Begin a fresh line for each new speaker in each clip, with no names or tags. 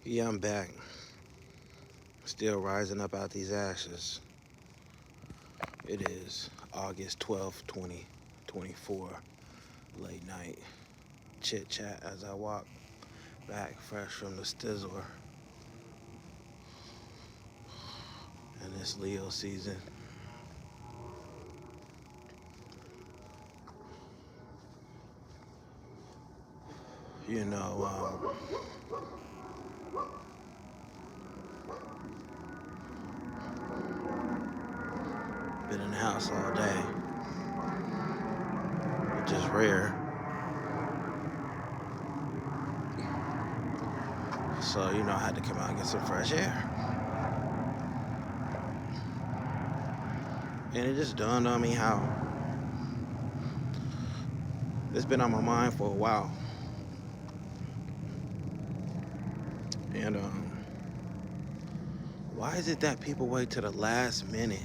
Yeah, I'm back. Still rising up out these ashes. It is August 12th, 2024, late night chit chat as I walk back fresh from the Stizzler and this Leo season. You know, been in the house all day, which is rare. So, I had to come out and get some fresh air. And it just dawned on me how it's been on my mind for a while. And why is it that people wait to the last minute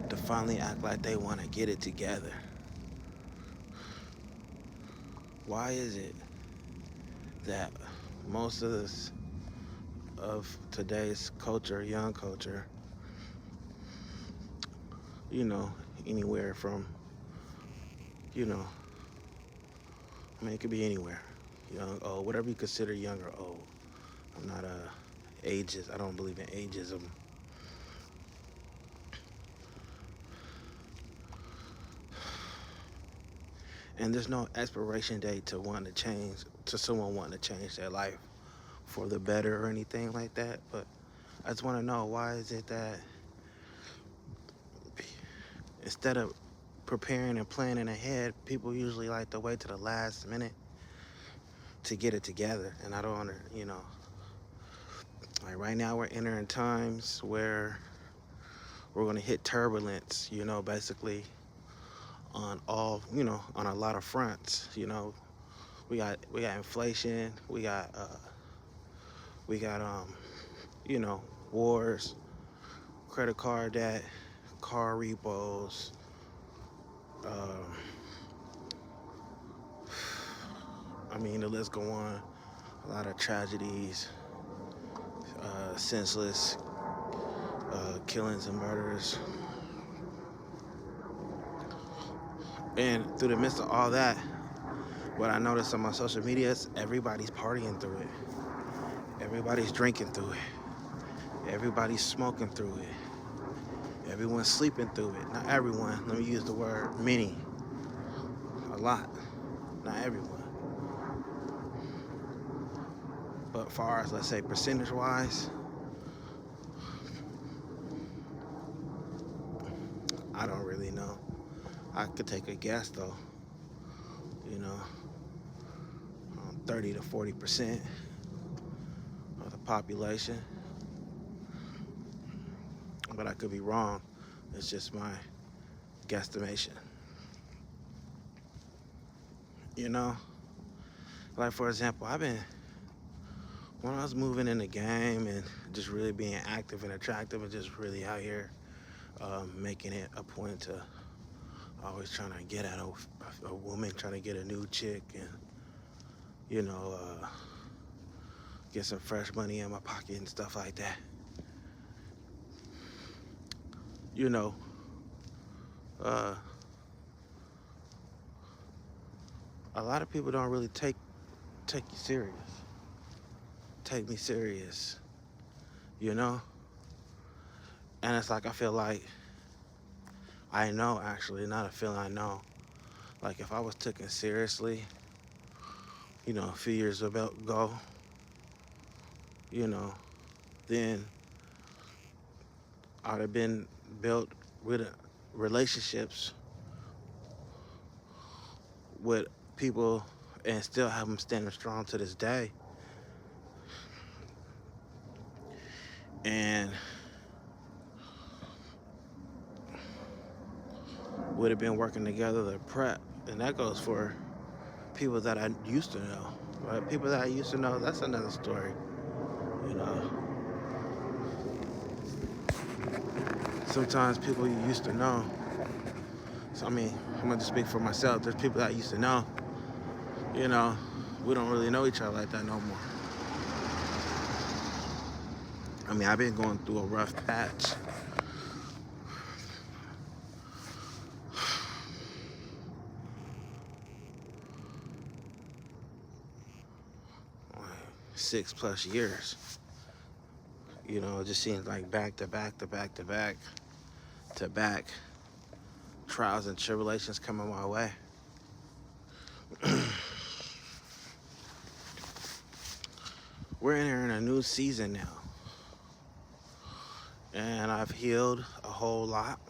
to finally act like they want to get it together? Why is it that most of this of today's culture, young culture, anywhere from, you know, it could be anywhere, young, old, whatever you consider young or old. I'm not ages. I don't believe in ageism. And there's no expiration date to want to change, to someone wanting to change their life for the better or anything like that. But I just want to know, why is it that instead of preparing and planning ahead, people usually like to wait to the last minute to get it together? And I don't like right now we're entering times where we're going to hit turbulence, basically on on a lot of fronts. We got inflation, we got wars, credit card debt, car repos, uh, the list go on. A lot of tragedies, senseless killings and murders. And through the midst of all that, what I noticed on my social media is everybody's partying through it. Everybody's drinking through it. Everybody's smoking through it. Everyone's sleeping through it. Not everyone. Let me use the word many. A lot. Not everyone. But far as, let's say, percentage-wise, I don't really know. I could take a guess, though. 30 to 40% of the population. But I could be wrong. It's just my guesstimation. Like, for example, when I was moving in the game and just really being active and attractive and just really out here making it a point to always trying to get at a woman, trying to get a new chick and, get some fresh money in my pocket and stuff like that. Uh, a lot of people don't really take you serious. Take me serious, And it's like, I feel like I know, actually, not a feeling, I know. Like, if I was taken seriously, a few years ago, then I'd have been built with relationships with people and still have them standing strong to this day. And would have been working together to prep. And that goes for people that I used to know. But people that I used to know, that's another story. Sometimes people you used to know. So, I'm going to speak for myself. There's people that I used to know. We don't really know each other like that no more. I mean, I've been going through a rough patch. Like 6+ years. You know, it just seems like back to back to back to back to back trials and tribulations coming my way. We're entering a new season now. And I've healed a whole lot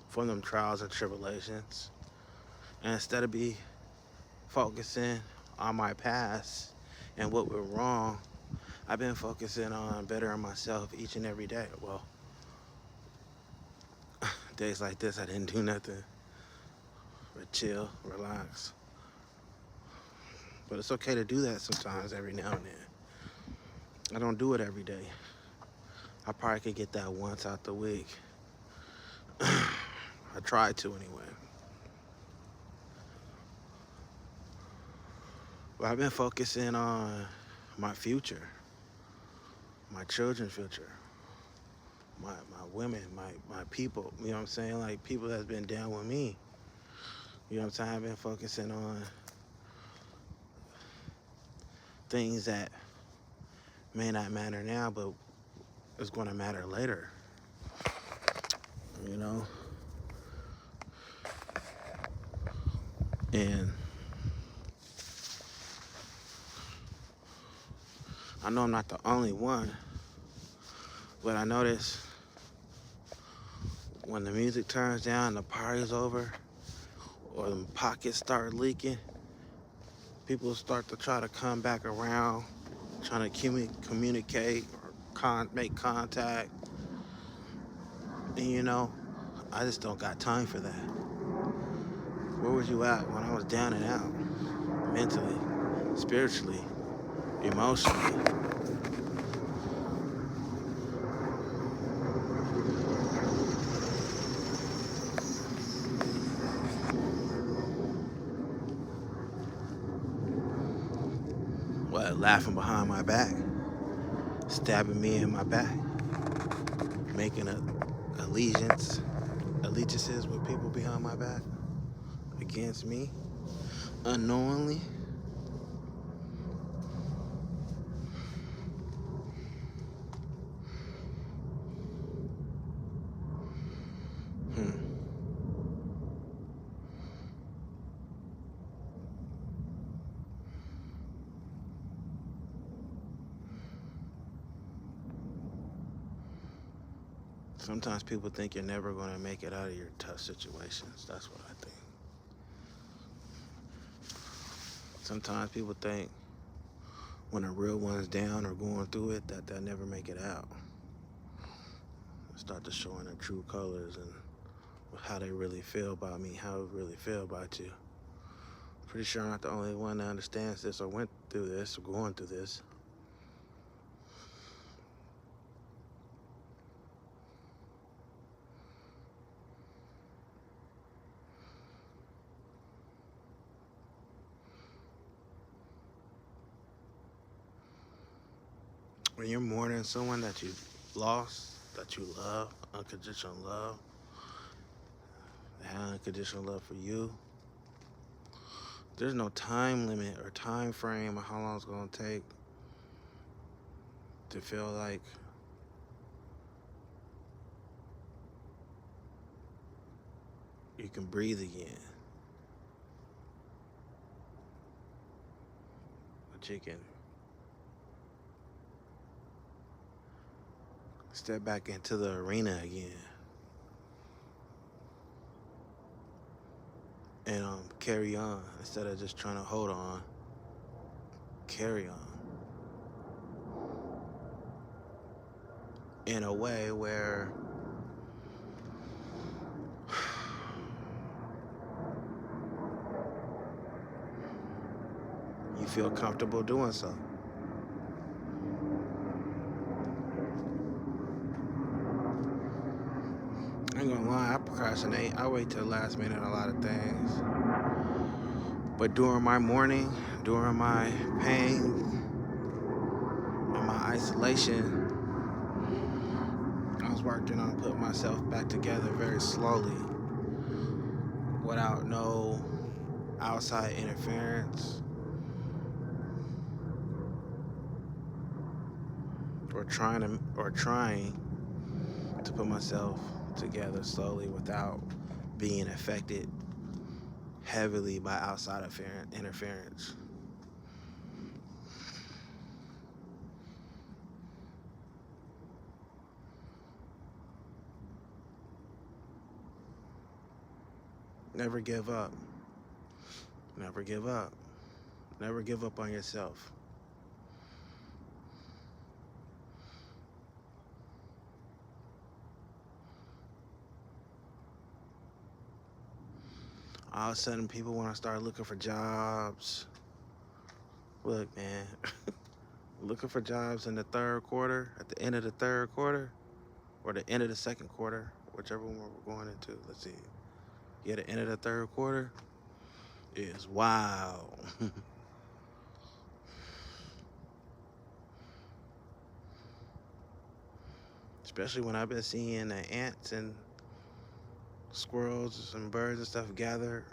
from them trials and tribulations. And instead of focusing on my past and what went wrong, I've been focusing on bettering myself each and every day. Well, days like this, I didn't do nothing but chill, relax. But it's okay to do that sometimes, every now and then. I don't do it every day. I probably could get that once out the week. I try to anyway. But I've been focusing on my future, my children's future, my women, my people, you know what I'm saying? Like, people that's been down with me. You know what I'm saying? I've been focusing on things that may not matter now, but it's going to matter later. You know? And I know I'm not the only one, but I notice when the music turns down, the party's over, or the pockets start leaking, people start to try to come back around, trying to communicate or make contact. And you know, I just don't got time for that. Where was you at when I was down and out? Mentally, spiritually, emotionally. What, laughing behind my back, stabbing me in my back, making allegiances with people behind my back against me, unknowingly. Sometimes people think you're never going to make it out of your tough situations. That's what I think. Sometimes people think when a real one's down or going through it that they'll never make it out. Start to showing their true colors and how they really feel about me, how I really feel about you. Pretty sure I'm not the only one that understands this or went through this or going through this. When you're mourning someone that you lost, that you love, unconditional love, they have unconditional love for you, there's no time limit or time frame of how long it's going to take to feel like you can breathe again. But you can step back into the arena again and carry on instead of just trying to hold on. Carry on in a way where you feel comfortable doing so. I ain't gonna lie, I procrastinate. I wait till the last minute on a lot of things. But during my mourning, during my pain, and my isolation, was working on putting myself back together very slowly without no outside interference or trying to put myself together slowly without being affected heavily by outside interference. Never give up. Never give up. Never give up on yourself. All of a sudden, people want to start looking for jobs. Look, man, looking for jobs in the third quarter, at the end of the third quarter, or the end of the second quarter, whichever one we're going into. Let's see. Yeah, the end of the third quarter is wow. Especially when I've been seeing the ants and squirrels and birds and stuff gather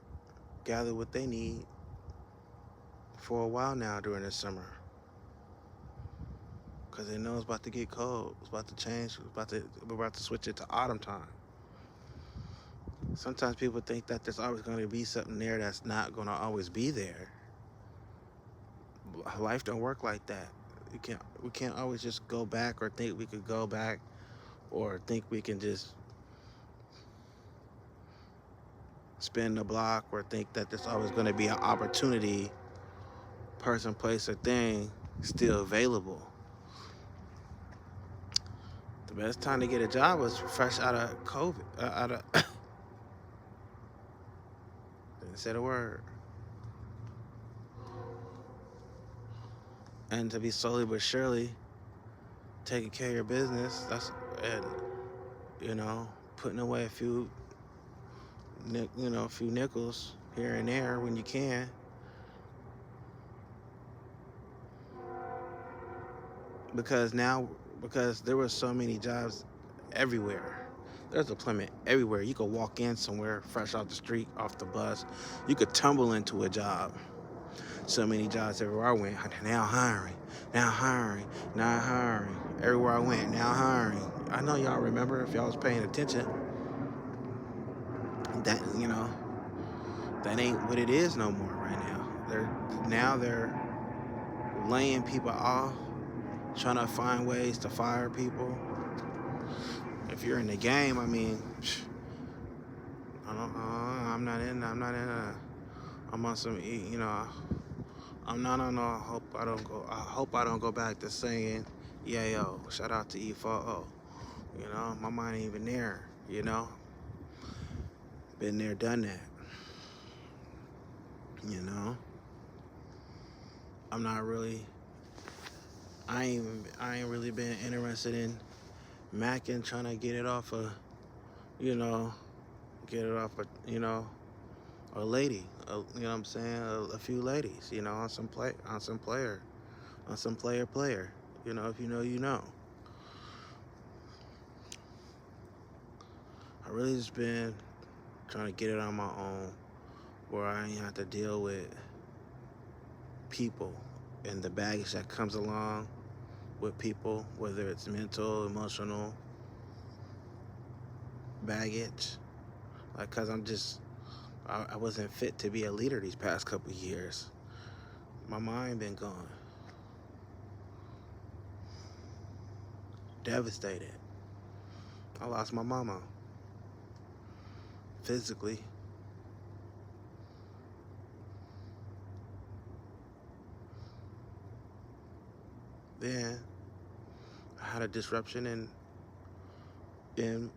what they need for a while now during the summer. Because they know it's about to get cold. It's about to change. We're about to switch it to autumn time. Sometimes people think that there's always going to be something there that's not going to always be there. Life don't work like that. We can't always just go back or think we could go back or think we can just spin the block or think that there's always going to be an opportunity, person, place, or thing still available. The best time to get a job was fresh out of COVID. Didn't say the word. And to be slowly but surely taking care of your business. And putting away a few nickels here and there when you can. Because there were so many jobs everywhere. There's employment everywhere. You could walk in somewhere fresh off the street, off the bus. You could tumble into a job. So many jobs everywhere I went. Now hiring. Everywhere I went, now hiring. I know y'all remember if y'all was paying attention. That that ain't what it is no more right now. They're laying people off, trying to find ways to fire people. If you're in the game, I mean, I'm not in. I'm on some. I'm not on. I hope I don't go back to saying, yeah, yo. Shout out to E4O. My mind ain't even there. Been there, done that. I'm not really. I ain't really been interested in macking, trying to get it off of, a lady. You know what I'm saying? A few ladies. On some player. On some player. If you know, you know. I really just been trying to get it on my own, where I ain't have to deal with people and the baggage that comes along with people, whether it's mental, emotional baggage. Like, cause I wasn't fit to be a leader these past couple years. My mind been gone. Devastated. I lost my mama. Physically. Then I had a disruption in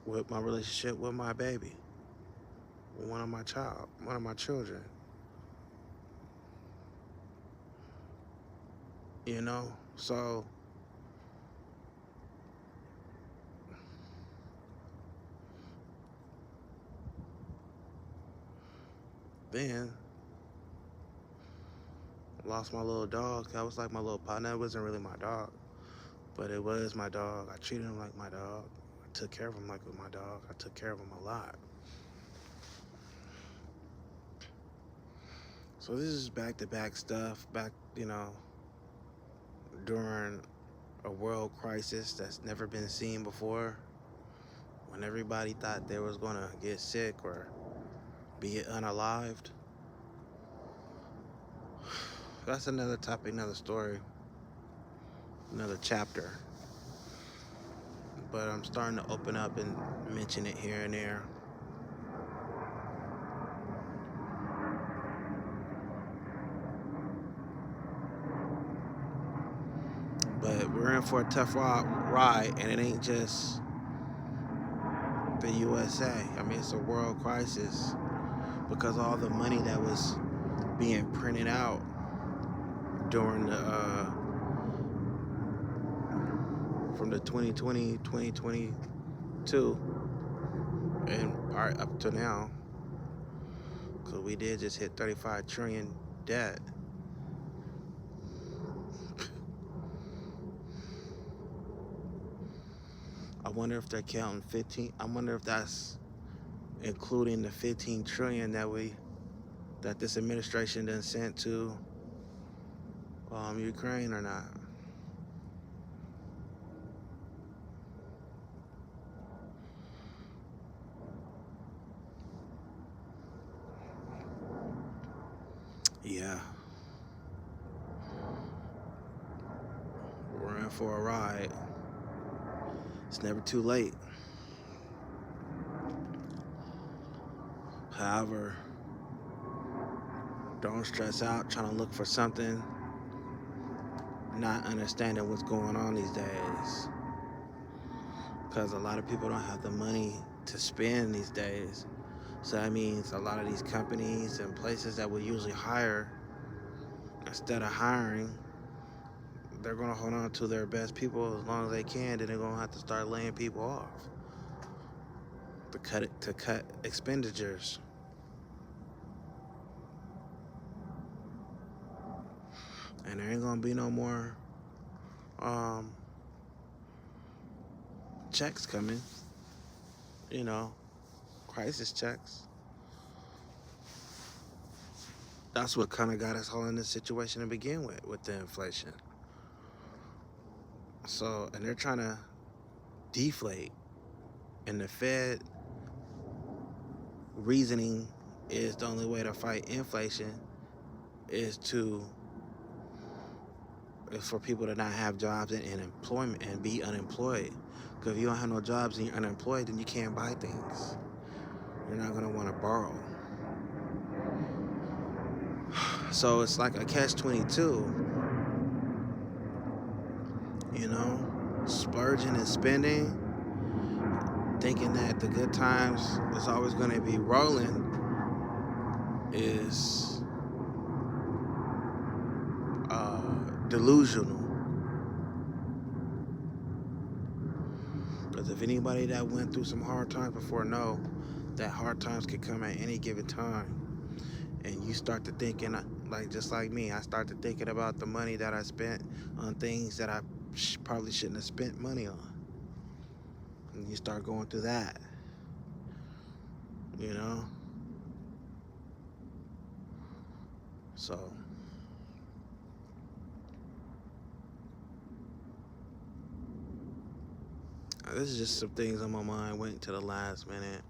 with my relationship with my baby. One of my children. So then I lost my little dog. That was like my little partner. It wasn't really my dog. But it was my dog. I treated him like my dog. I took care of him like my dog. I took care of him a lot. So this is back to back stuff. Back, during a world crisis that's never been seen before. When everybody thought they was gonna get sick or be unalived. That's another topic, another story, another chapter. But I'm starting to open up and mention it here and there. But we're in for a tough ride, and it ain't just the USA. I mean, it's a world crisis because all the money that was being printed out during the from the 2020, 2022, and up to now, because we did just hit 35 trillion debt. I wonder if they're counting 15. I wonder if that's including the 15 trillion that this administration done sent to Ukraine or not. Yeah, we're in for a ride. It's never too late. However, don't stress out trying to look for something, not understanding what's going on these days. Because a lot of people don't have the money to spend these days. So that means a lot of these companies and places that would usually hire, instead of hiring, they're going to hold on to their best people as long as they can. Then they're going to have to start laying people off to cut expenditures. And there ain't going to be no more checks coming, crisis checks. That's what kind of got us all in this situation to begin with the inflation. So, and they're trying to deflate. And the Fed reasoning is the only way to fight inflation is for people to not have jobs and employment and be unemployed. Because if you don't have no jobs and you're unemployed, then you can't buy things. You're not going to want to borrow. So it's like a catch-22, splurging and spending, thinking that the good times is always going to be rolling is delusional. Because if anybody that went through some hard times before know that hard times could come at any given time. And you start to thinking, just like me, I started thinking about the money that I spent on things that I probably shouldn't have spent money on. And you start going through that, So, this is just some things on my mind waiting to the last minute.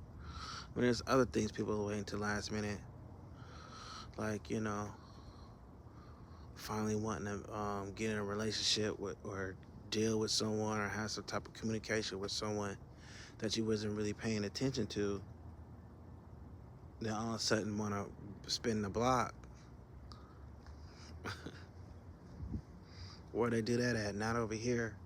When there's other things people are waiting to the last minute. Like, finally wanting to get in a relationship with or deal with someone or have some type of communication with someone that you wasn't really paying attention to. Then all of a sudden want to spin the block. Where they do that at? Not over here.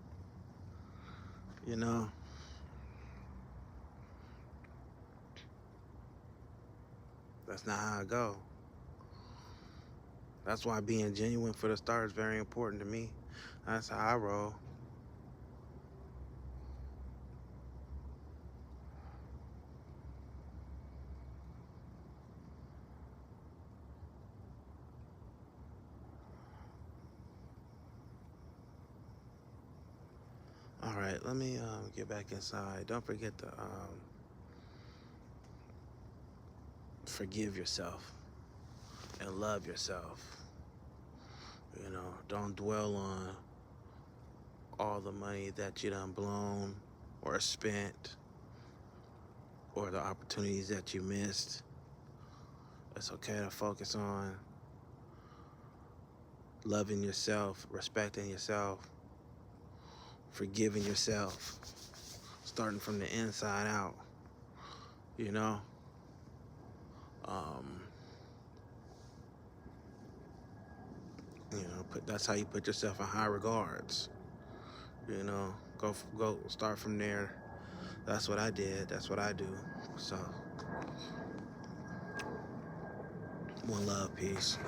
That's not how I go. That's why being genuine for the start is very important to me. That's how I roll. All right, let me get back inside. Don't forget to forgive yourself and love yourself. You know, don't dwell on all the money that you done blown or spent or the opportunities that you missed. It's okay to focus on loving yourself, respecting yourself, forgiving yourself, starting from the inside out, you know? Um, that's how you put yourself in high regards. You know, go start from there. That's what I did. That's what I do. So, one love, peace.